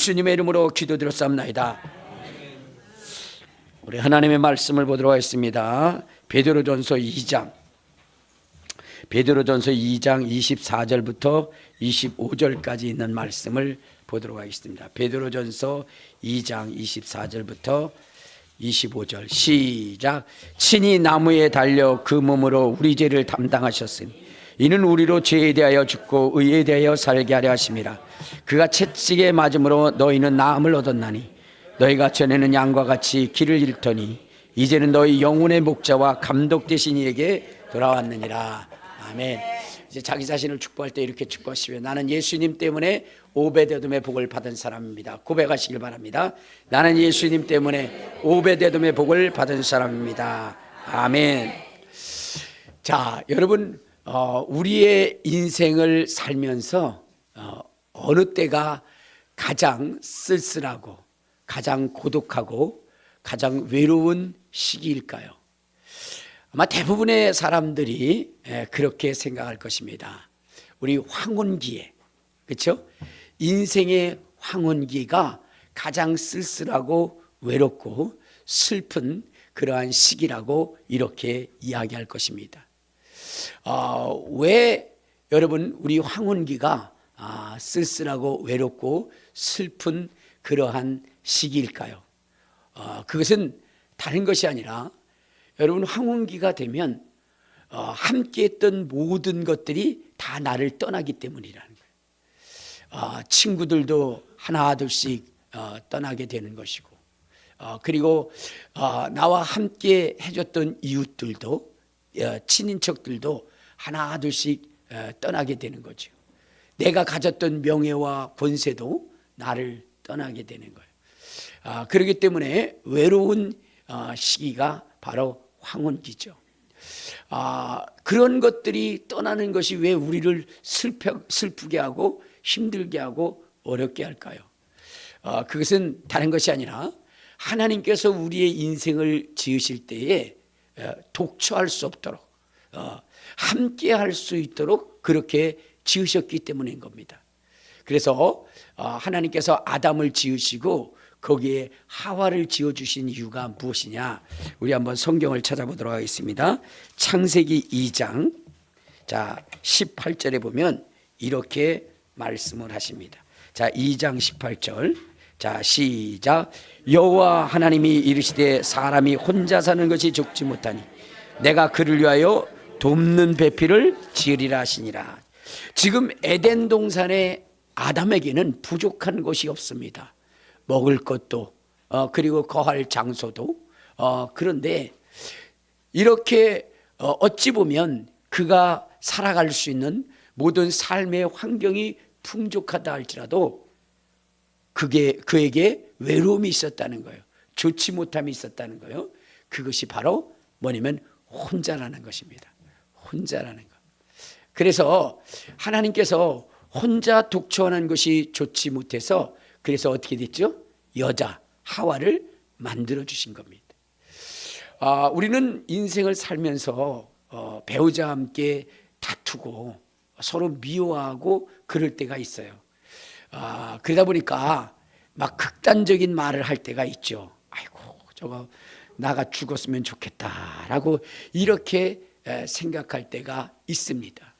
주님의 이름으로 기도드렸사옵나이다. 우리 하나님의 말씀을 보도록 하겠습니다. 베드로전서 2장 24절부터 25절까지 있는 말씀을 보도록 하겠습니다. 베드로전서 2장 24절부터 25절 시작. 친히 나무에 달려 그 몸으로 우리 죄를 담당하셨으니 이는 우리로 죄에 대하여 죽고 의에 대하여 살게 하려 하심이라. 그가 채찍에 맞음으로 너희는 나음을 얻었나니 너희가 전에는 양과 같이 길을 잃더니 이제는 너희 영혼의 목자와 감독 되신 이에게 돌아왔느니라. 아멘. 이제 자기 자신을 축복할 때 이렇게 축복하시면 나는 예수님 때문에 오베데돔의 복을 받은 사람입니다. 고백하시길 바랍니다. 나는 예수님 때문에 오베데돔의 복을 받은 사람입니다. 아멘. 자, 여러분, 우리의 인생을 살면서 어느 때가 가장 쓸쓸하고 가장 고독하고 가장 외로운 시기일까요? 아마 대부분의 사람들이 그렇게 생각할 것입니다. 우리 황혼기에, 그렇죠? 인생의 황혼기가 가장 쓸쓸하고 외롭고 슬픈 그러한 시기라고 이렇게 이야기할 것입니다. 왜 여러분 우리 황혼기가 쓸쓸하고 외롭고 슬픈 그러한 시기일까요? 그것은 다른 것이 아니라 여러분 황혼기가 되면 함께 했던 모든 것들이 다 나를 떠나기 때문이라는 거예요. 친구들도 하나 둘씩 떠나게 되는 것이고, 그리고 나와 함께 해줬던 이웃들도 친인척들도 하나 둘씩 떠나게 되는 거죠. 내가 가졌던 명예와 권세도 나를 떠나게 되는 거예요. 그렇기 때문에 외로운 시기가 바로 황혼기죠. 그런 것들이 떠나는 것이 왜 우리를 슬프게 하고 힘들게 하고 어렵게 할까요? 그것은 다른 것이 아니라 하나님께서 우리의 인생을 지으실 때에 독처할 수 없도록 함께 할 수 있도록 그렇게 지으셨기 때문인 겁니다. 그래서 하나님께서 아담을 지으시고 거기에 하와를 지어주신 이유가 무엇이냐? 우리 한번 성경을 찾아보도록 하겠습니다. 창세기 2장 18절에 보면 이렇게 말씀을 하십니다. 2장 18절 시작. 여호와 하나님이 이르시되 사람이 혼자 사는 것이 좋지 못하니 내가 그를 위하여 돕는 배필을 지으리라 하시니라. 지금 에덴 동산에 아담에게는 부족한 것이 없습니다. 먹을 것도 그리고 거할 장소도 그런데 이렇게 어찌 보면 그가 살아갈 수 있는 모든 삶의 환경이 풍족하다 할지라도 그에게 외로움이 있었다는 거예요. 좋지 못함이 있었다는 거예요. 그것이 바로 뭐냐면 혼자라는 것입니다. 혼자라는 것. 그래서 하나님께서 혼자 독처하는 것이 좋지 못해서 그래서 어떻게 됐죠? 여자 하와를 만들어 주신 겁니다. 우리는 인생을 살면서 배우자와 함께 다투고 서로 미워하고 그럴 때가 있어요. 그러다 보니까 막 극단적인 말을 할 때가 있죠. 아이고 저거 나가 죽었으면 좋겠다라고 이렇게 생각할 때가 있습니다.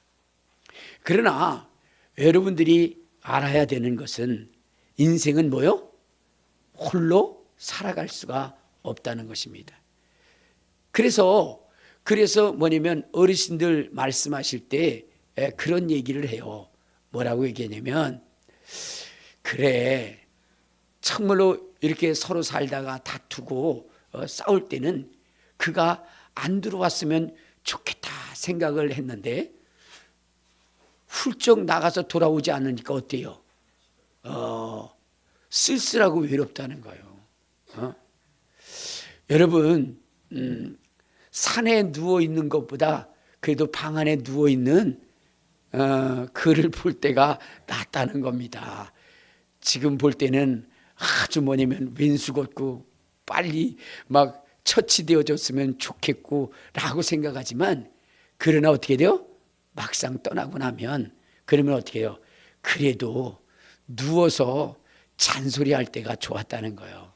그러나 여러분들이 알아야 되는 것은 인생은 뭐요? 홀로 살아갈 수가 없다는 것입니다. 그래서 뭐냐면 어르신들 말씀하실 때 그런 얘기를 해요. 뭐라고 얘기하냐면 그래 정말로 이렇게 서로 살다가 다투고 싸울 때는 그가 안 들어왔으면 좋겠다 생각을 했는데 훌쩍 나가서 돌아오지 않으니까 어때요? 쓸쓸하고 외롭다는 거예요. 여러분 산에 누워 있는 것보다 그래도 방 안에 누워 있는 그를 볼 때가 낫다는 겁니다. 지금 볼 때는 아주 뭐냐면 왼수 걷고 빨리 막 처치되어졌으면 좋겠고 라고 생각하지만 그러나 어떻게 돼요? 막상 떠나고 나면 그러면 어떻게 해요? 그래도 누워서 잔소리할 때가 좋았다는 거예요.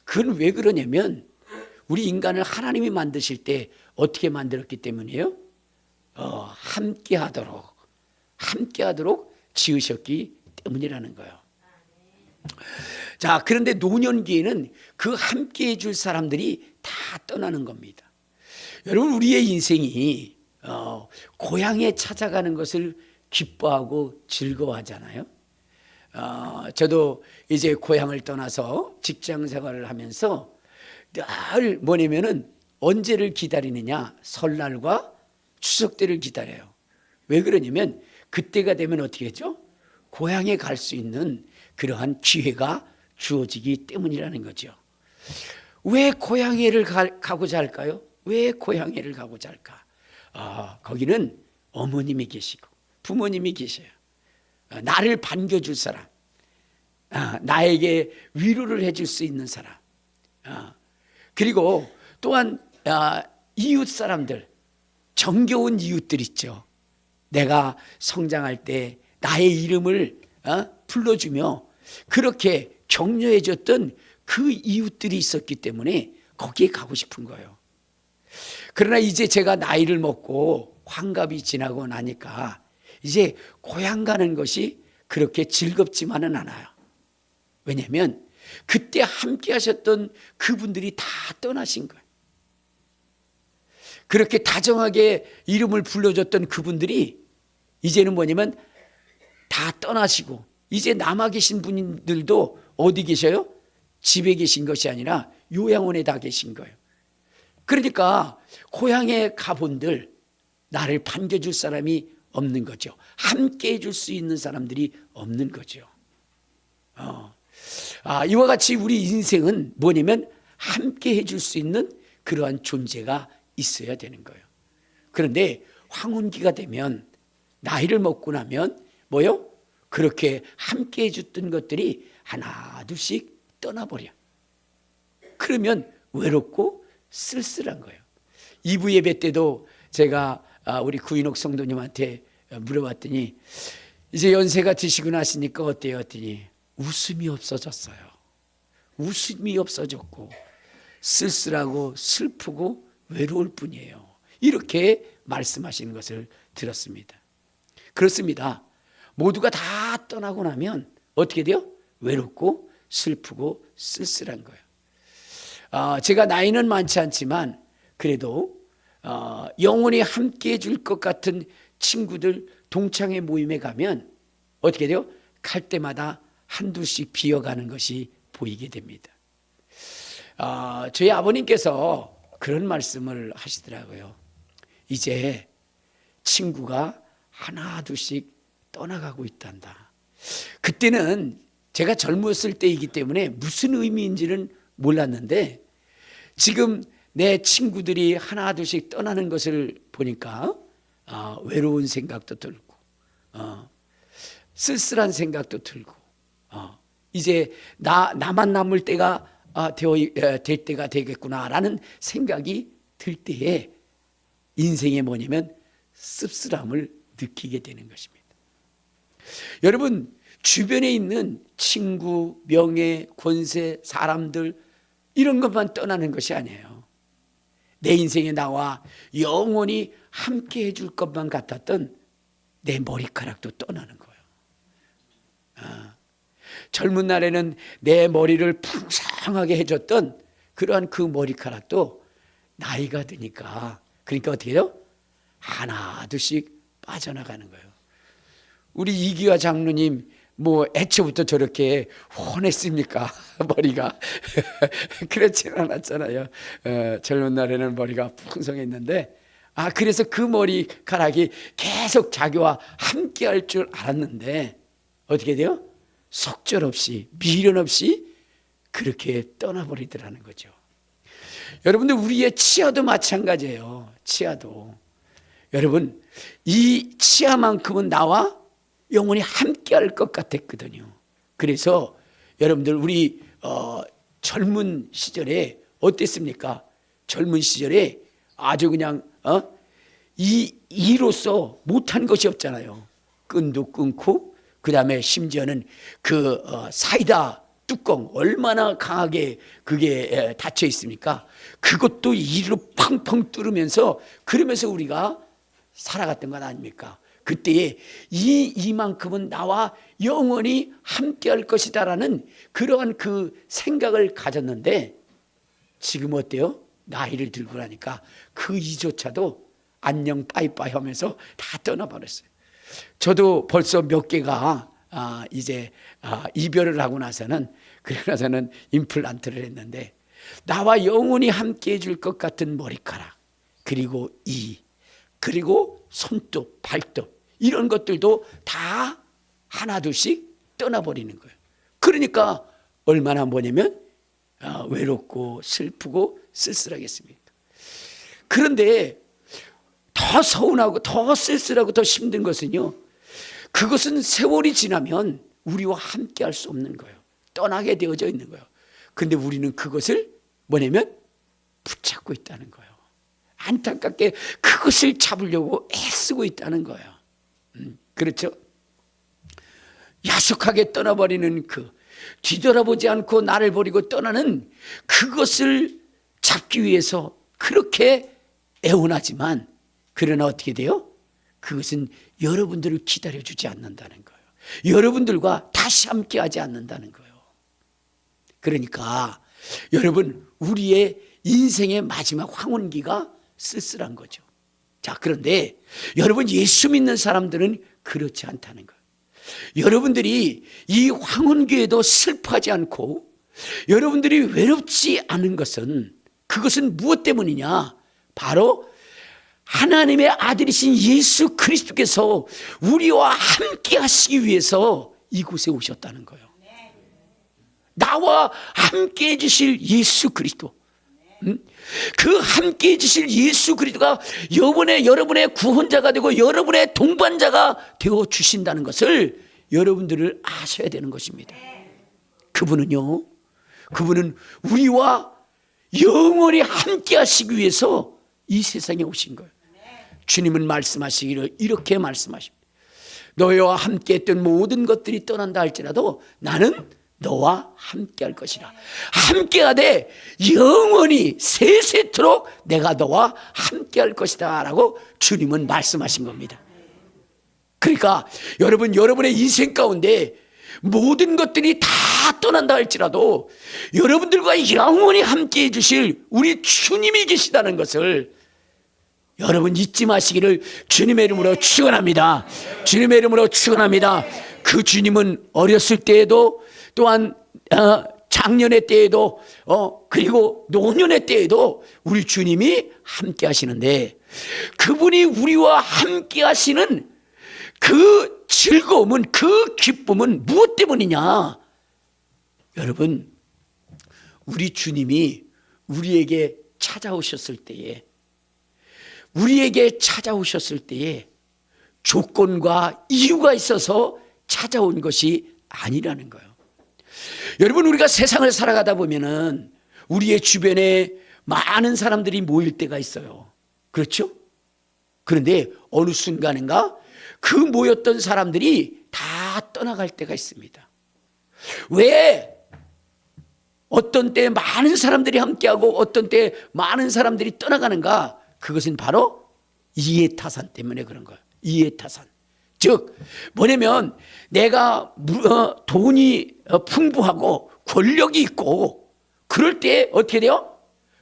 그건 왜 그러냐면 우리 인간을 하나님이 만드실 때 어떻게 만들었기 때문이에요? 함께하도록 지으셨기 때문이라는 거예요. 자, 그런데 노년기에는 그 함께해 줄 사람들이 다 떠나는 겁니다. 여러분, 우리의 인생이 고향에 찾아가는 것을 기뻐하고 즐거워하잖아요. 저도 이제 고향을 떠나서 직장 생활을 하면서 늘 뭐냐면은 언제를 기다리느냐, 설날과 추석 때를 기다려요. 왜 그러냐면 그때가 되면 어떻게 했죠? 고향에 갈 수 있는 그러한 기회가 주어지기 때문이라는 거죠. 왜 고향에를 가고자 할까요? 왜 고향에를 가고자 할까? 거기는 어머님이 계시고 부모님이 계셔요. 나를 반겨줄 사람, 나에게 위로를 해줄 수 있는 사람, 그리고 또한 이웃 사람들, 정겨운 이웃들 있죠. 내가 성장할 때 나의 이름을 불러주며 그렇게 격려해 줬던 그 이웃들이 있었기 때문에 거기에 가고 싶은 거예요. 그러나 이제 제가 나이를 먹고 환갑이 지나고 나니까 이제 고향 가는 것이 그렇게 즐겁지만은 않아요. 왜냐하면 그때 함께 하셨던 그분들이 다 떠나신 거예요. 그렇게 다정하게 이름을 불러줬던 그분들이 이제는 뭐냐면 다 떠나시고 이제 남아 계신 분들도 어디 계셔요? 집에 계신 것이 아니라 요양원에 다 계신 거예요. 그러니까 고향에 가본들 나를 반겨줄 사람이 없는 거죠. 함께 해줄 수 있는 사람들이 없는 거죠. 이와 같이 우리 인생은 뭐냐면 함께 해줄 수 있는 그러한 존재가 있어야 되는 거예요. 그런데 황혼기가 되면 나이를 먹고 나면 뭐요? 그렇게 함께 해줬던 것들이 하나 둘씩 떠나버려. 그러면 외롭고 쓸쓸한 거예요. 2부 예배 때도 제가 우리 구인옥 성도님한테 물어봤더니 이제 연세가 드시고 나시니까 어때요? 했더니 웃음이 없어졌어요. 웃음이 없어졌고 쓸쓸하고 슬프고 외로울 뿐이에요. 이렇게 말씀하시는 것을 들었습니다. 그렇습니다. 모두가 다 떠나고 나면 어떻게 돼요? 외롭고 슬프고 쓸쓸한 거예요. 제가 나이는 많지 않지만 그래도 영원히 함께 해줄 것 같은 친구들 동창회 모임에 가면 어떻게 돼요? 갈 때마다 한둘씩 비어가는 것이 보이게 됩니다. 저희 아버님께서 그런 말씀을 하시더라고요. 이제 친구가 하나 둘씩 떠나가고 있단다. 그때는 제가 젊었을 때이기 때문에 무슨 의미인지는 몰랐는데 지금 내 친구들이 하나 둘씩 떠나는 것을 보니까 외로운 생각도 들고 쓸쓸한 생각도 들고 이제 나만 남을 때가 될 때가 되겠구나라는 생각이 들 때에 인생에 뭐냐면 씁쓸함을 느끼게 되는 것입니다. 여러분 주변에 있는 친구, 명예, 권세, 사람들 이런 것만 떠나는 것이 아니에요. 내 인생에 나와 영원히 함께 해줄 것만 같았던 내 머리카락도 떠나는 거예요. 젊은 날에는 내 머리를 풍성하게 해줬던 그러한 그 머리카락도 나이가 드니까 그러니까 어떻게 해요? 하나 둘씩 빠져나가는 거예요. 우리 이기화 장로님 뭐 애초부터 저렇게 훤했습니까? 머리가 그렇지는 않았잖아요. 젊은 날에는 머리가 풍성했는데 그래서 그 머리카락이 계속 자기와 함께할 줄 알았는데 어떻게 돼요? 속절없이 미련 없이 그렇게 떠나버리더라는 거죠. 여러분들 우리의 치아도 마찬가지예요. 치아도 여러분 이 치아만큼은 나와 영원히 함께할 것 같았거든요. 그래서 여러분들 우리 젊은 시절에 어땠습니까? 젊은 시절에 아주 그냥 이로서 못한 것이 없잖아요. 끈도 끊고 그 다음에 심지어는 그 사이다 뚜껑 얼마나 강하게 그게 닫혀 있습니까? 그것도 이리로 펑펑 뚫으면서 그러면서 우리가 살아갔던 것 아닙니까? 그때에 이만큼은 나와 영원히 함께할 것이다라는 그러한 그 생각을 가졌는데 지금 어때요? 나이를 들고 나니까 그 이조차도 안녕 빠이빠이 하면서 다 떠나버렸어요. 저도 벌써 몇 개가 이제 이별을 하고 나서는 그러고 나서는 임플란트를 했는데 나와 영원히 함께 해줄 것 같은 머리카락 그리고 그리고 손톱 발톱 이런 것들도 다 하나둘씩 떠나버리는 거예요. 그러니까 얼마나 뭐냐면 외롭고 슬프고 쓸쓸하겠습니까? 그런데 더 서운하고 더 쓸쓸하고 더 힘든 것은요, 그것은 세월이 지나면 우리와 함께 할 수 없는 거예요. 떠나게 되어져 있는 거예요. 그런데 우리는 그것을 뭐냐면 붙잡고 있다는 거예요. 안타깝게 그것을 잡으려고 애쓰고 있다는 거예요. 그렇죠? 야속하게 떠나버리는 뒤돌아보지 않고 나를 버리고 떠나는 그것을 잡기 위해서 그렇게 애원하지만 그러나 어떻게 돼요? 그것은 여러분들을 기다려주지 않는다는 거예요. 여러분들과 다시 함께하지 않는다는 거예요. 그러니까 여러분 우리의 인생의 마지막 황혼기가 쓸쓸한 거죠. 자, 그런데 여러분 예수 믿는 사람들은 그렇지 않다는 거예요. 여러분들이 이 황혼기에도 슬퍼하지 않고 여러분들이 외롭지 않은 것은 그것은 무엇 때문이냐? 바로 하나님의 아들이신 예수 그리스도께서 우리와 함께 하시기 위해서 이곳에 오셨다는 거예요. 나와 함께 해주실 예수 그리스도, 그 함께 해주실 예수 그리스도가 여러분의 구원자가 되고 여러분의 동반자가 되어주신다는 것을 여러분들을 아셔야 되는 것입니다. 그분은 우리와 영원히 함께 하시기 위해서 이 세상에 오신 거예요. 주님은 말씀하시기를 이렇게 말씀하십니다. 너희와 함께 했던 모든 것들이 떠난다 할지라도 나는 너와 함께 할 것이라. 함께 하되 영원히 세세토록 내가 너와 함께 할 것이다 라고 주님은 말씀하신 겁니다. 그러니까 여러분의 인생 가운데 모든 것들이 다 떠난다 할지라도 여러분들과 영원히 함께 해주실 우리 주님이 계시다는 것을 여러분 잊지 마시기를 주님의 이름으로 축원합니다. 주님의 이름으로 축원합니다. 그 주님은 어렸을 때에도 또한 작년의 때에도 그리고 노년의 때에도 우리 주님이 함께 하시는데 그분이 우리와 함께 하시는 그 즐거움은 그 기쁨은 무엇 때문이냐? 여러분 우리 주님이 우리에게 찾아오셨을 때에 조건과 이유가 있어서 찾아온 것이 아니라는 거예요. 여러분 우리가 세상을 살아가다 보면은 우리의 주변에 많은 사람들이 모일 때가 있어요. 그렇죠? 그런데 어느 순간인가 그 모였던 사람들이 다 떠나갈 때가 있습니다. 왜? 어떤 때 많은 사람들이 함께하고 어떤 때 많은 사람들이 떠나가는가? 그것은 바로 이해타산 때문에 그런 거예요. 이해타산. 즉 뭐냐면 내가 돈이 풍부하고 권력이 있고 그럴 때 어떻게 돼요?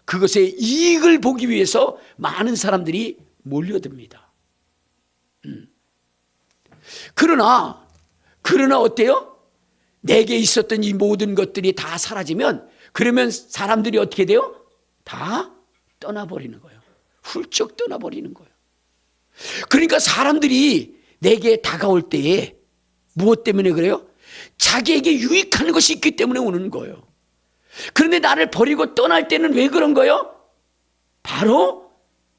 그것의 이익을 보기 위해서 많은 사람들이 몰려듭니다. 그러나 어때요? 내게 있었던 이 모든 것들이 다 사라지면 그러면 사람들이 어떻게 돼요? 다 떠나버리는 거예요. 훌쩍 떠나버리는 거예요. 그러니까 사람들이 내게 다가올 때에 무엇 때문에 그래요? 자기에게 유익한 것이 있기 때문에 오는 거예요. 그런데 나를 버리고 떠날 때는 왜 그런 거예요? 바로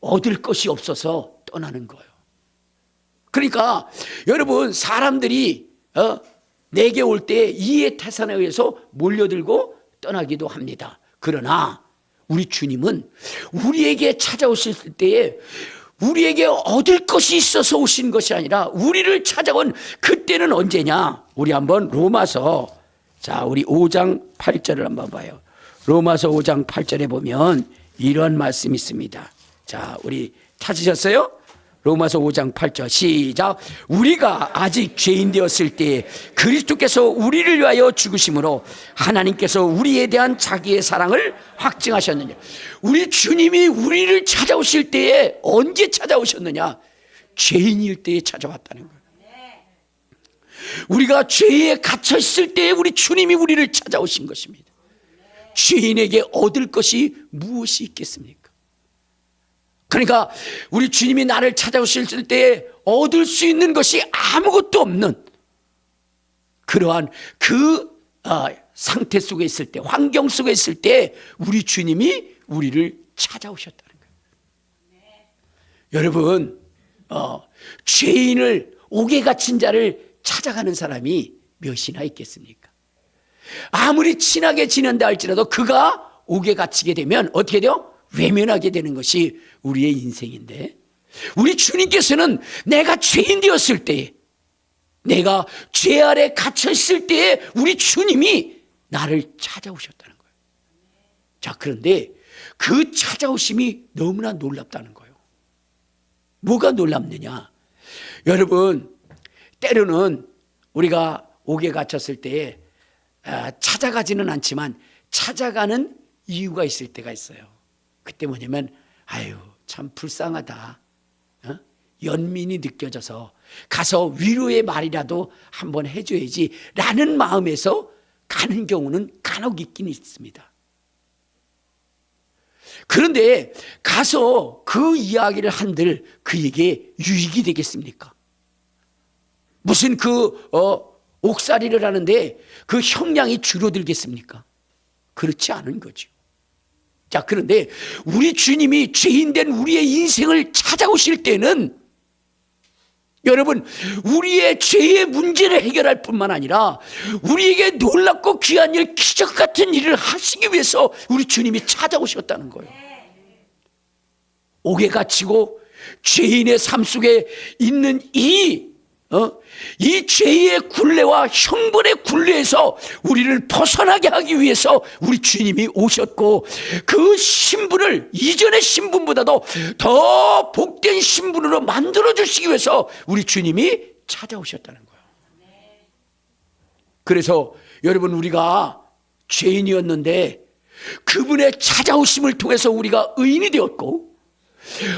얻을 것이 없어서 떠나는 거예요. 그러니까 여러분 사람들이 내게 올 때 이해타산에 의해서 몰려들고 떠나기도 합니다. 그러나 우리 주님은 우리에게 찾아오실 때에 우리에게 얻을 것이 있어서 오신 것이 아니라 우리를 찾아온 그때는 언제냐? 우리 한번 로마서 자, 우리 5장 8절을 한번 봐요. 로마서 5장 8절에 보면 이런 말씀이 있습니다. 자, 우리 찾으셨어요? 로마서 5장 8절 시작. 우리가 아직 죄인 되었을 때 그리스도께서 우리를 위하여 죽으심으로 하나님께서 우리에 대한 자기의 사랑을 확증하셨느냐. 우리 주님이 우리를 찾아오실 때에 언제 찾아오셨느냐? 죄인일 때에 찾아왔다는 거예요. 우리가 죄에 갇혀 있을 때에 우리 주님이 우리를 찾아오신 것입니다. 죄인에게 얻을 것이 무엇이 있겠습니까? 그러니까 우리 주님이 나를 찾아오실 때 얻을 수 있는 것이 아무것도 없는 그러한 그 상태 속에 있을 때, 환경 속에 있을 때 우리 주님이 우리를 찾아오셨다는 거예요. 여러분, 죄인을, 옥에 갇힌 자를 찾아가는 사람이 몇이나 있겠습니까? 아무리 친하게 지낸다 할지라도 그가 옥에 갇히게 되면 어떻게 돼요? 외면하게 되는 것이 우리의 인생인데, 우리 주님께서는 내가 죄인 되었을 때에, 내가 죄 아래 갇혀 있을 때에 우리 주님이 나를 찾아오셨다는 거예요. 자, 그런데 그 찾아오심이 너무나 놀랍다는 거예요. 뭐가 놀랍느냐? 여러분, 때로는 우리가 옥에 갇혔을 때에 찾아가지는 않지만 찾아가는 이유가 있을 때가 있어요. 그때 뭐냐면, 아유, 참 불쌍하다, 연민이 느껴져서 가서 위로의 말이라도 한번 해줘야지 라는 마음에서 가는 경우는 간혹 있긴 있습니다. 그런데 가서 그 이야기를 한들 그에게 유익이 되겠습니까? 무슨 옥살이를 하는데 그 형량이 줄어들겠습니까? 그렇지 않은 거죠. 자, 그런데 우리 주님이 죄인된 우리의 인생을 찾아오실 때는 여러분, 우리의 죄의 문제를 해결할 뿐만 아니라 우리에게 놀랍고 귀한 일, 기적 같은 일을 하시기 위해서 우리 주님이 찾아오셨다는 거예요. 옥에 갇히고 죄인의 삶 속에 있는 이 죄의 굴레와 형벌의 굴레에서 우리를 벗어나게 하기 위해서 우리 주님이 오셨고, 그 신분을 이전의 신분보다도 더 복된 신분으로 만들어 주시기 위해서 우리 주님이 찾아오셨다는 거예요. 그래서 여러분, 우리가 죄인이었는데 그분의 찾아오심을 통해서 우리가 의인이 되었고,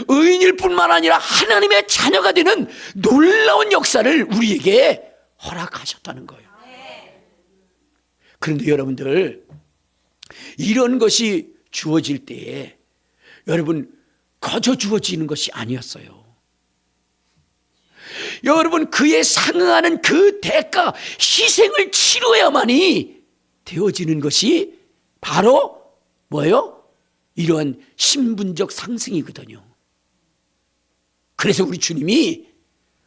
의인일 뿐만 아니라 하나님의 자녀가 되는 놀라운 역사를 우리에게 허락하셨다는 거예요. 그런데 여러분들, 이런 것이 주어질 때에 여러분, 거저 주어지는 것이 아니었어요. 여러분, 그에 상응하는 그 대가, 희생을 치러야만이 되어지는 것이 바로 뭐예요? 이러한 신분적 상승이거든요. 그래서 우리 주님이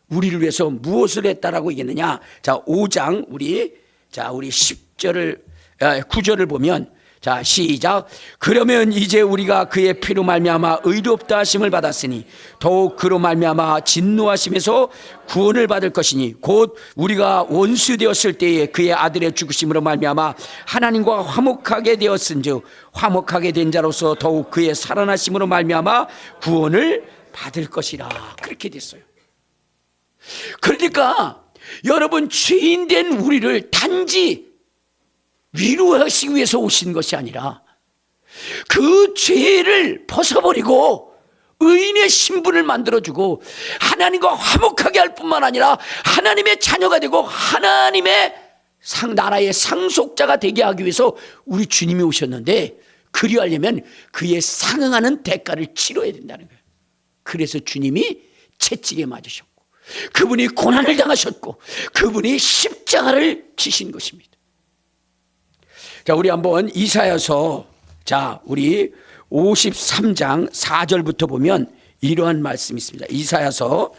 우리를 위해서 무엇을 했다라고 얘기했느냐? 자, 5장 우리 10절을 9절을 보면, 자, 시작. 그러면 이제 우리가 그의 피로 말미암아 의롭다 하심을 받았으니 더욱 그로 말미암아 진노하심에서 구원을 받을 것이니, 곧 우리가 원수 되었을 때에 그의 아들의 죽으심으로 말미암아 하나님과 화목하게 되었은즉 화목하게 된 자로서 더욱 그의 살아나심으로 말미암아 구원을 받을 것이라. 그렇게 됐어요. 그러니까 여러분, 죄인된 우리를 단지 위로하시기 위해서 오신 것이 아니라 그 죄를 벗어버리고 의인의 신분을 만들어주고 하나님과 화목하게 할 뿐만 아니라 하나님의 자녀가 되고 하나님의 나라의 상속자가 되게 하기 위해서 우리 주님이 오셨는데, 그리하려면 그에 상응하는 대가를 치러야 된다는 거예요. 그래서 주님이 채찍에 맞으셨고, 그분이 고난을 당하셨고, 그분이 십자가를 지신 것입니다. 자, 우리 한번 이사야서, 자, 우리 53장 4절부터 보면 이러한 말씀이 있습니다. 이사야서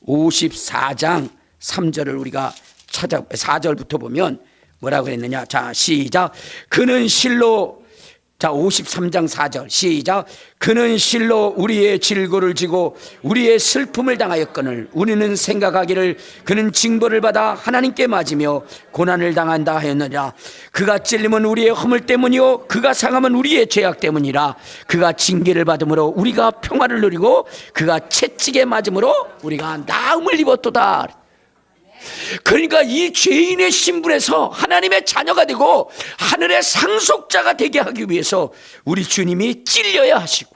54장 3절을 우리가 4절부터 보면 뭐라고 했느냐? 자, 시작. 그는 실로 자, 53장 4절 시작. 그는 실로 우리의 질고를 지고 우리의 슬픔을 당하였거늘 우리는 생각하기를 그는 징벌을 받아 하나님께 맞으며 고난을 당한다 하였느니라. 그가 찔림은 우리의 허물 때문이요 그가 상함은 우리의 죄악 때문이라. 그가 징계를 받음으로 우리가 평화를 누리고 그가 채찍에 맞음으로 우리가 나음을 입었도다. 그러니까 이 죄인의 신분에서 하나님의 자녀가 되고 하늘의 상속자가 되게 하기 위해서 우리 주님이 찔려야 하시고,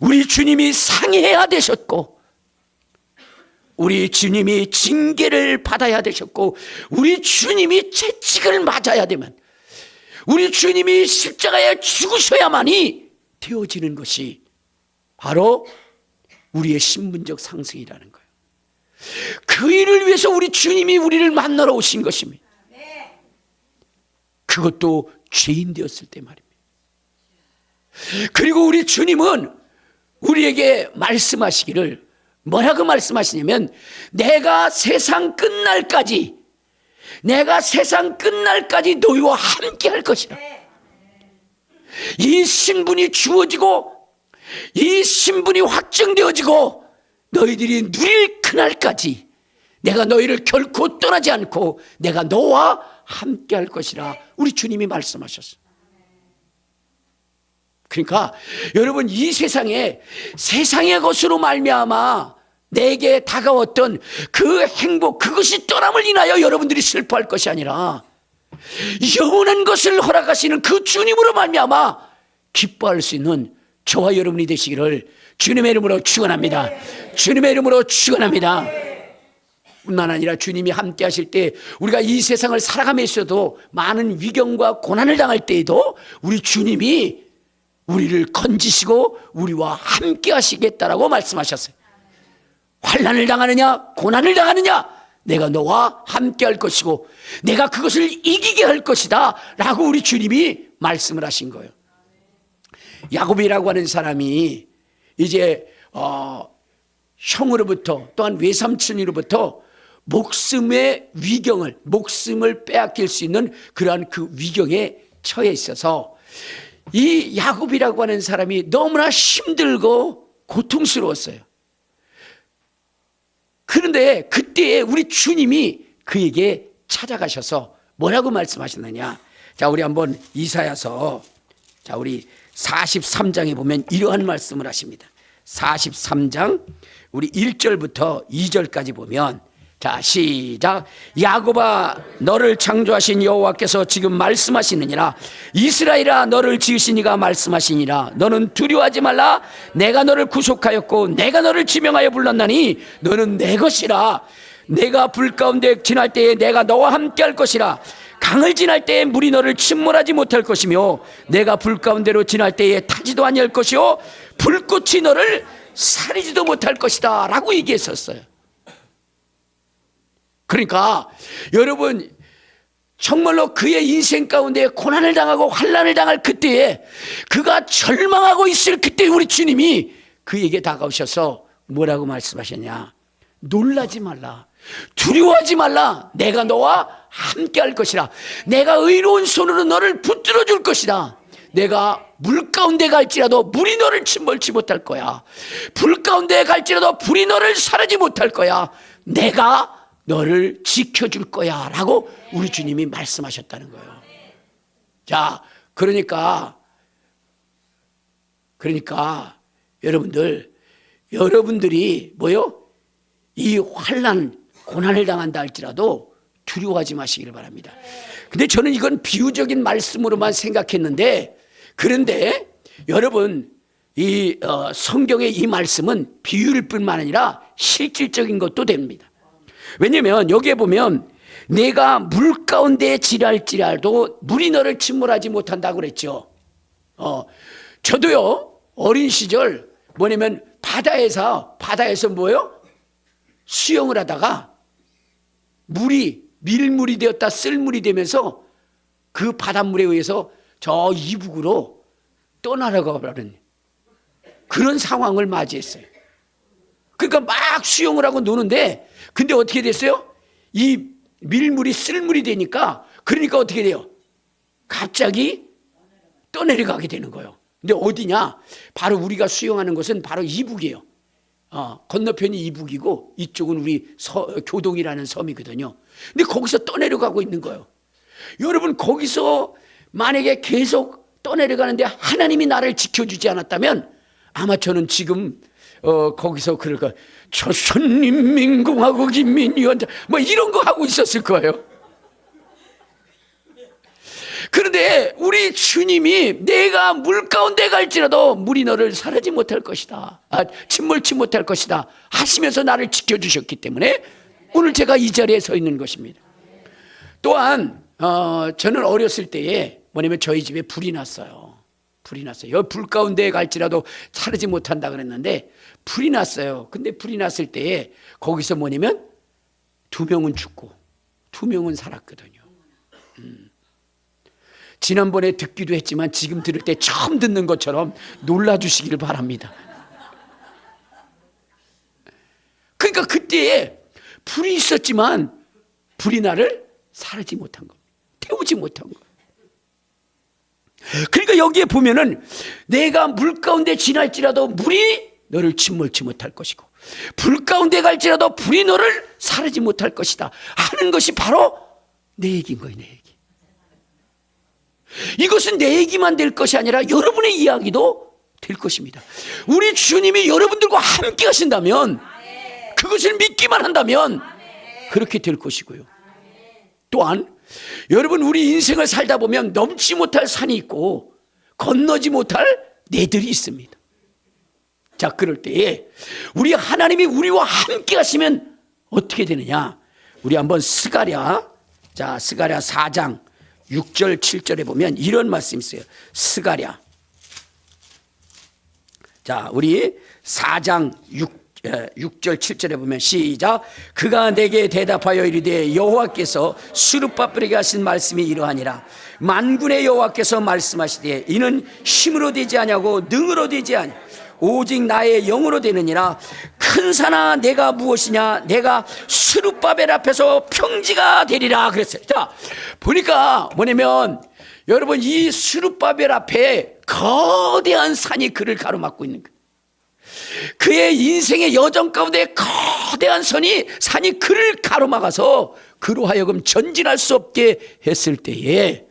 우리 주님이 상해야 되셨고, 우리 주님이 징계를 받아야 되셨고, 우리 주님이 채찍을 맞아야 되면, 우리 주님이 십자가에 죽으셔야만이 되어지는 것이 바로 우리의 신분적 상승이라는 거예요. 그 일을 위해서 우리 주님이 우리를 만나러 오신 것입니다. 그것도 죄인 되었을 때 말입니다. 그리고 우리 주님은 우리에게 말씀하시기를 뭐라고 말씀하시냐면 내가 세상 끝날까지 너희와 함께 할 것이라. 이 신분이 주어지고 이 신분이 확정되어지고 너희들이 누릴 그날까지 내가 너희를 결코 떠나지 않고 내가 너와 함께 할 것이라 우리 주님이 말씀하셨어요. 그러니까 여러분 이 세상의 것으로 말미암아 내게 다가왔던 그 행복 그것이 떠남을 인하여 여러분들이 슬퍼할 것이 아니라 영원한 것을 허락하시는 그 주님으로 말미암아 기뻐할 수 있는 저와 여러분이 되시기를 주님의 이름으로 축원합니다. 주님의 이름으로 축원합니다. 뿐만 아니라 주님이 함께 하실 때 우리가 이 세상을 살아가면서도 많은 위경과 고난을 당할 때에도 우리 주님이 우리를 건지시고 우리와 함께 하시겠다라고 말씀하셨어요. 환난을 당하느냐 고난을 당하느냐 내가 너와 함께 할 것이고 내가 그것을 이기게 할 것이다 라고 우리 주님이 말씀을 하신 거예요. 야곱이라고 하는 사람이 이제 형으로부터 또한 외삼촌으로부터 목숨의 위경을 목숨을 빼앗길 수 있는 그러한 그 위경에 처해 있어서 이 야곱이라고 하는 사람이 너무나 힘들고 고통스러웠어요. 그런데 그때에 우리 주님이 그에게 찾아가셔서 뭐라고 말씀하셨느냐. 자, 우리 한번 이사야서 자 우리 43장에 보면 이러한 말씀을 하십니다. 43장 우리 1절부터 2절까지 보면 자 시작. 야곱아 너를 창조하신 여호와께서 지금 말씀하시느니라. 이스라엘아 너를 지으신 이가 말씀하시니라. 너는 두려워하지 말라. 내가 너를 구속하였고 내가 너를 지명하여 불렀나니 너는 내 것이라. 내가 불 가운데 지날 때에 내가 너와 함께 할 것이라. 강을 지날 때에 물이 너를 침몰하지 못할 것이며 내가 불 가운데로 지날 때에 타지도 아니할 것이요 불꽃이 너를 사리지도 못할 것이다 라고 얘기했었어요. 그러니까 여러분 정말로 그의 인생 가운데 고난을 당하고 환난을 당할 그때에 그가 절망하고 있을 그때 우리 주님이 그에게 다가오셔서 뭐라고 말씀하셨냐. 놀라지 말라. 두려워하지 말라. 내가 너와 함께 할 것이라. 내가 의로운 손으로 너를 붙들어 줄 것이다. 내가 물 가운데 갈지라도 물이 너를 침몰치 못할 거야. 불 가운데 갈지라도 불이 너를 사르지 못할 거야. 내가 너를 지켜줄 거야 라고 우리 주님이 말씀하셨다는 거예요. 자, 그러니까 여러분들이 뭐요? 이 환난 고난을 당한다 할지라도 두려워하지 마시기를 바랍니다. 근데 저는 이건 비유적인 말씀으로만 생각했는데 그런데 여러분 이 성경의 이 말씀은 비유일 뿐만 아니라 실질적인 것도 됩니다. 왜냐하면 여기에 보면 내가 물 가운데 지랄지라도 물이 너를 침몰하지 못한다고 그랬죠. 저도요 어린 시절 뭐냐면 바다에서 뭐요? 수영을 하다가 물이 밀물이 되었다 쓸물이 되면서 그 바닷물에 의해서 저 이북으로 떠나려고 하는 그런 상황을 맞이했어요. 그러니까 막 수영을 하고 노는데 근데 어떻게 됐어요? 이 밀물이 쓸물이 되니까 그러니까 어떻게 돼요? 갑자기 떠내려가게 되는 거예요. 근데 어디냐? 바로 우리가 수용하는 것은 바로 이북이에요. 건너편이 이북이고 이쪽은 우리 교동이라는 섬이거든요. 근데 거기서 떠내려가고 있는 거예요. 여러분, 거기서 만약에 계속 떠내려가는데 하나님이 나를 지켜주지 않았다면 아마 저는 지금 거기서 그럴 거예요. 조선인민공화국 인민위원장 뭐 이런 거 하고 있었을 거예요. 그런데 우리 주님이 내가 물 가운데 갈지라도 물이 너를 사르지 못할 것이다, 침몰치 못할 것이다 하시면서 나를 지켜주셨기 때문에 오늘 제가 이 자리에 서 있는 것입니다. 또한 저는 어렸을 때에 뭐냐면 저희 집에 불이 났어요. 불 가운데 갈지라도 사르지 못한다 그랬는데 불이 났어요. 근데 불이 났을 때에 거기서 뭐냐면 2명은 죽고 2명은 살았거든요. 지난번에 듣기도 했지만 지금 들을 때 처음 듣는 것처럼 놀라주시기를 바랍니다. 그러니까 그때에 불이 있었지만 불이 나를 사르지 못한 겁니다. 태우지 못한 거예요. 그러니까 여기에 보면은 내가 물 가운데 지날지라도 물이 너를 침몰치 못할 것이고 불 가운데 갈지라도 불이 너를 사르지 못할 것이다 하는 것이 바로 내 얘기인 거예요. 내 얘기. 이것은 내 얘기만 될 것이 아니라 여러분의 이야기도 될 것입니다. 우리 주님이 여러분들과 함께 하신다면, 그것을 믿기만 한다면 그렇게 될 것이고요. 또한 여러분, 우리 인생을 살다 보면 넘지 못할 산이 있고 건너지 못할 내들이 있습니다. 자, 그럴 때에 우리 하나님이 우리와 함께 하시면 어떻게 되느냐? 우리 한번 스가랴 4장 6절 7절에 보면 이런 말씀이 있어요. 스가랴, 자, 우리 4장 6절 7절에 보면 시작. 그가 내게 대답하여 이르되 여호와께서 스룹바벨에게 하신 말씀이 이러하니라. 만군의 여호와께서 말씀하시되 이는 힘으로 되지 아니하고 능으로 되지 아니 오직 나의 영으로 되느니라. 큰 산아 내가 무엇이냐? 내가 스룹바벨 앞에서 평지가 되리라 그랬어요. 자, 보니까 뭐냐면 여러분, 이 스룹바벨 앞에 거대한 산이 그를 가로막고 있는 거예요. 그의 인생의 여정 가운데 거대한 산이 그를 가로막아서 그로 하여금 전진할 수 없게 했을 때에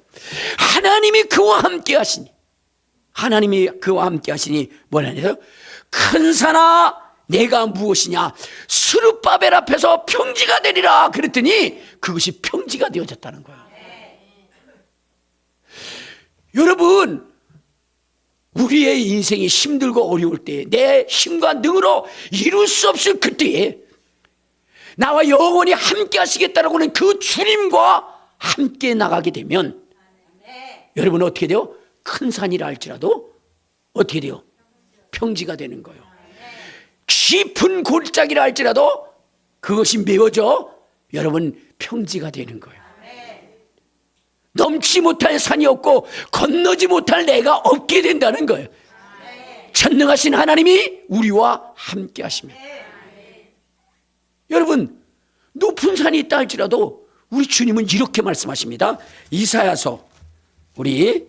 하나님이 그와 함께 하시니 뭐냐면 큰 산아 내가 무엇이냐? 스룹바벨 앞에서 평지가 되리라 그랬더니 그것이 평지가 되어졌다는 거예요. 여러분, 우리의 인생이 힘들고 어려울 때, 내 힘과 능으로 이룰 수 없을 그때에 나와 영원히 함께 하시겠다라고 하는 그 주님과 함께 나가게 되면 여러분 어떻게 돼요? 큰 산이라 할지라도 어떻게 돼요? 평지가 되는 거예요. 깊은 골짜기라 할지라도 그것이 메워져 여러분 평지가 되는 거예요. 넘지 못할 산이 없고 건너지 못할 내가 없게 된다는 거예요. 전능하신 하나님이 우리와 함께 하시면. 여러분, 높은 산이 있다 할지라도 우리 주님은 이렇게 말씀하십니다. 이사야서, 우리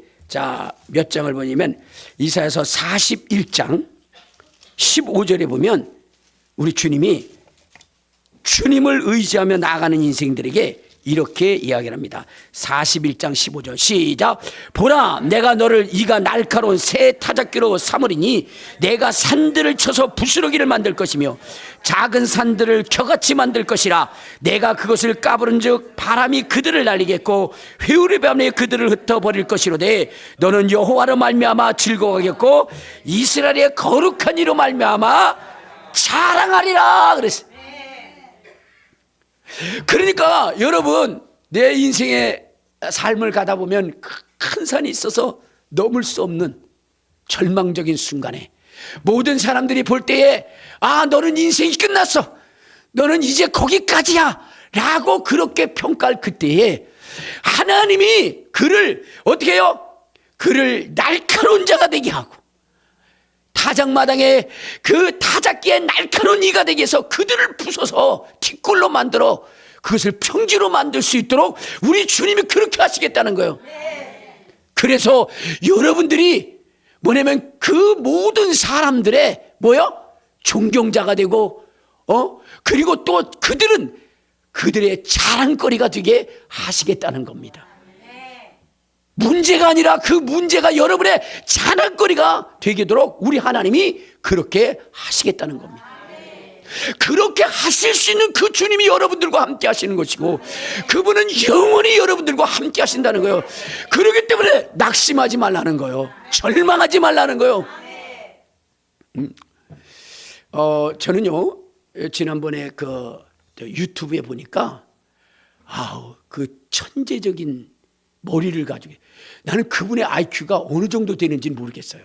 몇 장을 보냐면 이사야서 41장 15절에 보면 우리 주님이 주님을 의지하며 나아가는 인생들에게 이렇게 이야기를 합니다. 41장 15절 시작. 보라, 내가 너를 이가 날카로운 새 타작기로 삼으리니 내가 산들을 쳐서 부스러기를 만들 것이며 작은 산들을 겨같이 만들 것이라. 내가 그것을 까부른즉 바람이 그들을 날리겠고 회오리 밤에 그들을 흩어버릴 것이로되 너는 여호와로 말미암아 즐거워하겠고 이스라엘의 거룩한 이로 말미암아 자랑하리라 그랬어요. 그러니까 여러분, 내 인생의 삶을 가다 보면 큰 산이 있어서 넘을 수 없는 절망적인 순간에 모든 사람들이 볼 때에 너는 인생이 끝났어, 너는 이제 거기까지야 라고 그렇게 평가할 그때에 하나님이 그를 어떻게 해요? 그를 날카로운 자가 되게 하고 타작마당에 그 타작기에 날카로운 이가 되게 해서 그들을 부숴서 티끌로 만들어 그것을 평지로 만들 수 있도록 우리 주님이 그렇게 하시겠다는 거예요. 그래서 여러분들이 뭐냐면 그 모든 사람들의 존경자가 되고 그리고 또 그들은 그들의 자랑거리가 되게 하시겠다는 겁니다. 문제가 아니라 그 문제가 여러분의 자랑거리가 되도록 우리 하나님이 그렇게 하시겠다는 겁니다. 그렇게 하실 수 있는 그 주님이 여러분들과 함께 하시는 것이고 그분은 영원히 여러분들과 함께 하신다는 거예요. 그렇기 때문에 낙심하지 말라는 거예요. 절망하지 말라는 거예요. 저는요 지난번에 그 유튜브에 보니까 그 천재적인 머리를 가지고 나는 그분의 IQ가 어느 정도 되는지는 모르겠어요.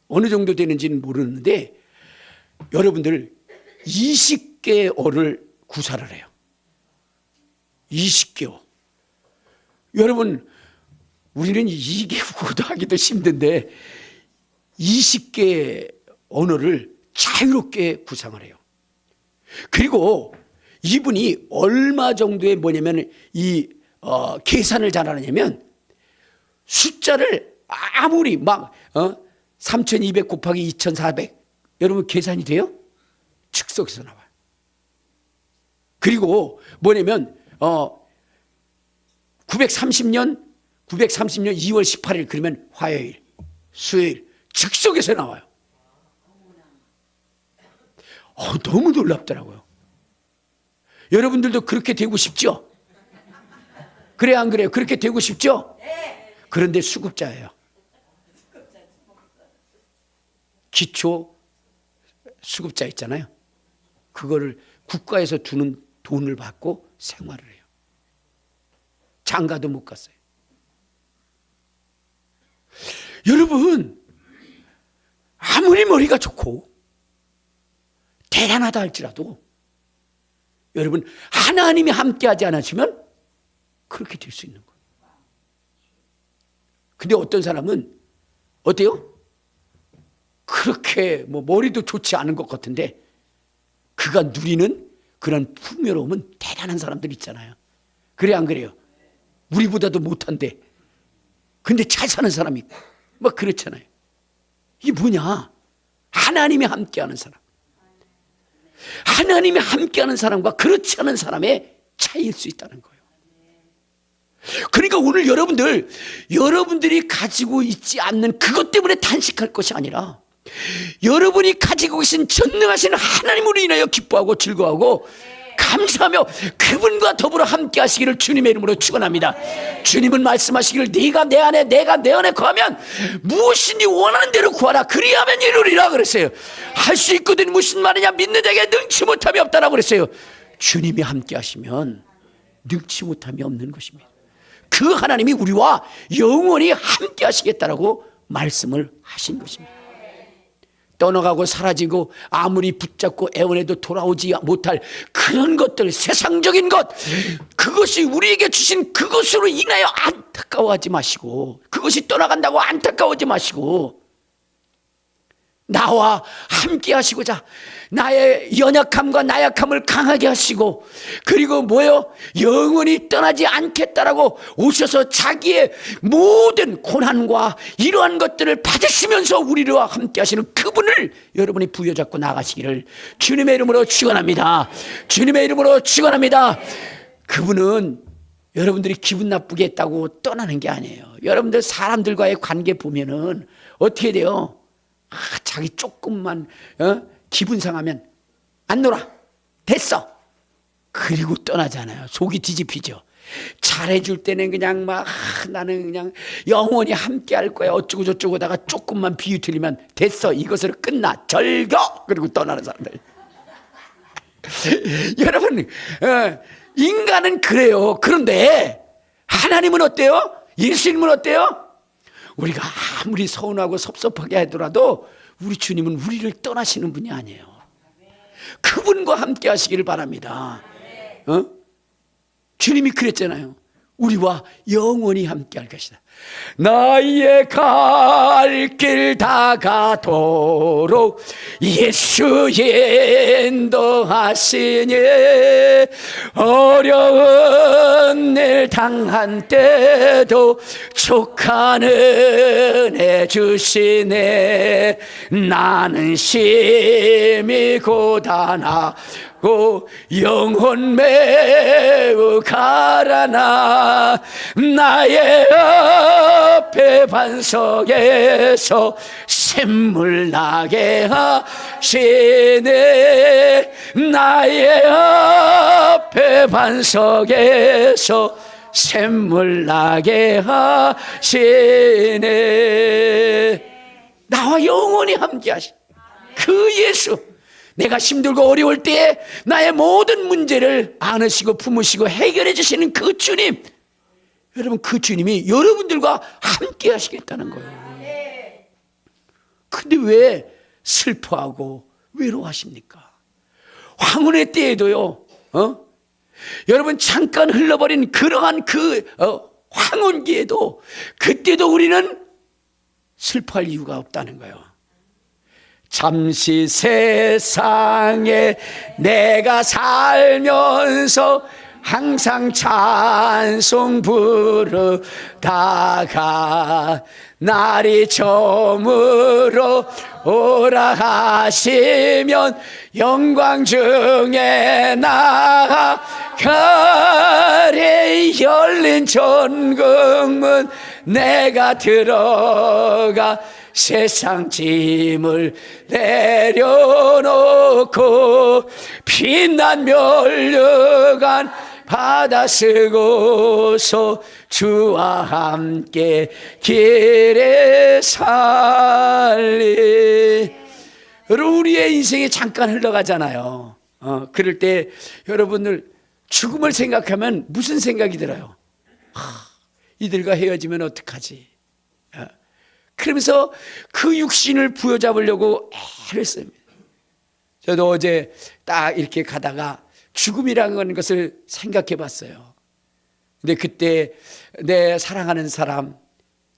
어느 정도 되는지는 모르는데 여러분들 20개어를 구사를 해요. 20개어. 여러분 우리는 이게 구사하기도 힘든데 20개 언어를 자유롭게 구상을 해요. 그리고 이분이 얼마 정도의 이 계산을 잘하느냐면 숫자를 아무리 3200 곱하기 2400 여러분 계산이 돼요? 즉석에서 나와요. 그리고 930년 2월 18일 그러면 화요일, 수요일 즉석에서 나와요. 너무 놀랍더라고요. 여러분들도 그렇게 되고 싶죠? 그래 안 그래요? 그렇게 되고 싶죠? 그런데 수급자예요. 기초 수급자 있잖아요. 그거를 국가에서 주는 돈을 받고 생활을 해요. 장가도 못 갔어요. 여러분 아무리 머리가 좋고 대단하다 할지라도 여러분 하나님이 함께하지 않으시면 그렇게 될 수 있는 거예요. 근데 어떤 사람은 어때요? 그렇게 머리도 좋지 않은 것 같은데 그가 누리는 그런 풍요로움은 대단한 사람들 있잖아요. 그래 안 그래요? 우리보다도 못한데 근데 잘 사는 사람이 있고 그렇잖아요. 이게 뭐냐? 하나님이 함께하는 사람. 하나님이 함께하는 사람과 그렇지 않은 사람의 차이일 수 있다는 거예요. 그러니까 오늘 여러분들이 가지고 있지 않는 그것 때문에 탄식할 것이 아니라 여러분이 가지고 계신 전능하신 하나님으로 인하여 기뻐하고 즐거워하고 감사하며 그분과 더불어 함께 하시기를 주님의 이름으로 축원합니다. 주님은 말씀하시기를 네가 내 안에 내가 내 안에 거하면 무엇이니 원하는 대로 구하라 그리하면 이루리라 그랬어요. 할 수 있거든 무슨 말이냐 믿는 자에게 능치 못함이 없다라고 그랬어요. 주님이 함께 하시면 능치 못함이 없는 것입니다. 그 하나님이 우리와 영원히 함께 하시겠다라고 말씀을 하신 것입니다. 떠나가고 사라지고 아무리 붙잡고 애원해도 돌아오지 못할 그런 것들, 세상적인 것, 그것이 우리에게 주신 그것으로 인하여 안타까워하지 마시고, 그것이 떠나간다고 안타까워하지 마시고, 나와 함께 하시고자 나의 연약함과 나약함을 강하게 하시고, 그리고 영원히 떠나지 않겠다라고 오셔서 자기의 모든 고난과 이러한 것들을 받으시면서 우리와 함께 하시는 그분을 여러분이 부여잡고 나가시기를 주님의 이름으로 축원합니다. 주님의 이름으로 축원합니다. 그분은 여러분들이 기분 나쁘게 했다고 떠나는 게 아니에요. 여러분들 사람들과의 관계 보면은 어떻게 돼요? 자기 조금만 기분 상하면 안 놀아 됐어 그리고 떠나잖아요. 속이 뒤집히죠. 잘해줄 때는 그냥 나는 그냥 영원히 함께 할 거야 어쩌고 저쩌고 다가 조금만 비유 틀리면 됐어 이것으로 끝나 절겨 그리고 떠나는 사람들. 여러분 인간은 그래요. 그런데 하나님은 어때요? 예수님은 어때요? 우리가 아무리 서운하고 섭섭하게 하더라도 우리 주님은 우리를 떠나시는 분이 아니에요. 그분과 함께 하시기를 바랍니다. 주님이 그랬잖아요. 우리와 영원히 함께할 것이다. 나의 갈 길 다가도록 예수 인도하시니 어려운 일 당한 때도 족한 은혜 주시네. 나는 심히 고단하고 영혼 매우 가라나 나의 앞에 반석에서 샘물 나게 하시네. 나의 앞에 반석에서 샘물 나게 하시네. 나와 영원히 함께 하시 그 예수, 내가 힘들고 어려울 때에 나의 모든 문제를 안으시고 품으시고 해결해 주시는 그 주님, 여러분 그 주님이 여러분들과 함께 하시겠다는 거예요. 근데 왜 슬퍼하고 외로워하십니까? 황혼의 때에도요, 여러분 잠깐 흘러버린 그러한 그 황혼기에도 그때도 우리는 슬퍼할 이유가 없다는 거예요. 잠시 세상에 내가 살면서 항상 찬송 부르다가 날이 저물어 오라 하시면 영광 중에 나아가리. 열린 천국문 내가 들어가 세상 짐을 내려놓고 빛난 멸류관 받아 쓰고서 주와 함께 길에 살리. 여러분 우리의 인생이 잠깐 흘러가잖아요. 그럴 때 여러분들 죽음을 생각하면 무슨 생각이 들어요? 이들과 헤어지면 어떡하지? 그러면서 그 육신을 부여잡으려고 애를 씁니다. 저도 어제 딱 이렇게 가다가 죽음이라는 것을 생각해 봤어요. 근데 그때 내 사랑하는 사람,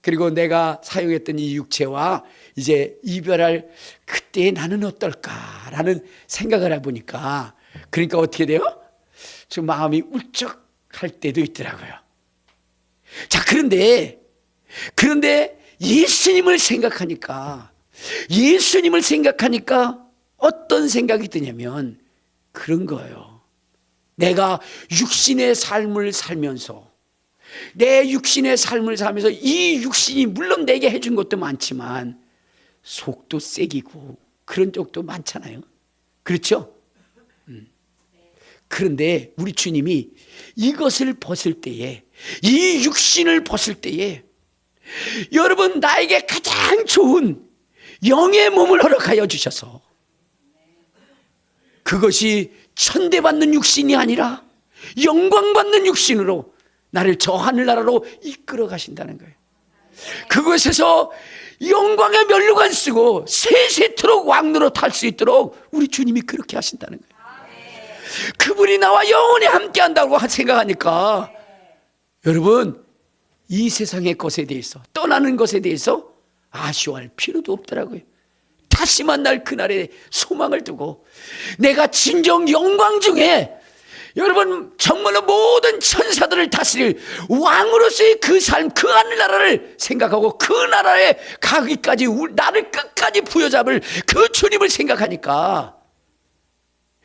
그리고 내가 사용했던 이 육체와 이제 이별할 그때 나는 어떨까라는 생각을 해보니까, 그러니까 어떻게 돼요? 좀 마음이 울적할 때도 있더라고요. 자, 그런데 예수님을 생각하니까 어떤 생각이 드냐면 그런 거예요. 내가 육신의 삶을 살면서 이 육신이 물론 내게 해준 것도 많지만 속도 세기고 그런 적도 많잖아요. 그렇죠? 그런데 우리 주님이 이것을 벗을 때에, 이 육신을 벗을 때에 여러분 나에게 가장 좋은 영의 몸을 허락하여 주셔서 그것이 천대받는 육신이 아니라 영광받는 육신으로 나를 저 하늘나라로 이끌어 가신다는 거예요. 그곳에서 영광의 멸류관 쓰고 세세토록 왕노로 탈 수 있도록 우리 주님이 그렇게 하신다는 거예요. 그분이 나와 영원히 함께 한다고 생각하니까 여러분 이 세상의 것에 대해서, 떠나는 것에 대해서 아쉬워할 필요도 없더라고요. 다시 만날 그날에 소망을 두고 내가 진정 영광 중에 여러분 정말로 모든 천사들을 다스릴 왕으로서의 그 삶, 그 하늘나라를 생각하고 그 나라에 가기까지 나를 끝까지 부여잡을 그 주님을 생각하니까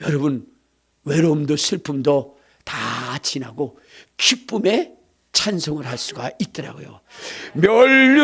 여러분 외로움도 슬픔도 다 지나고 기쁨의 찬송을 할 수가 있더라고요. 멸류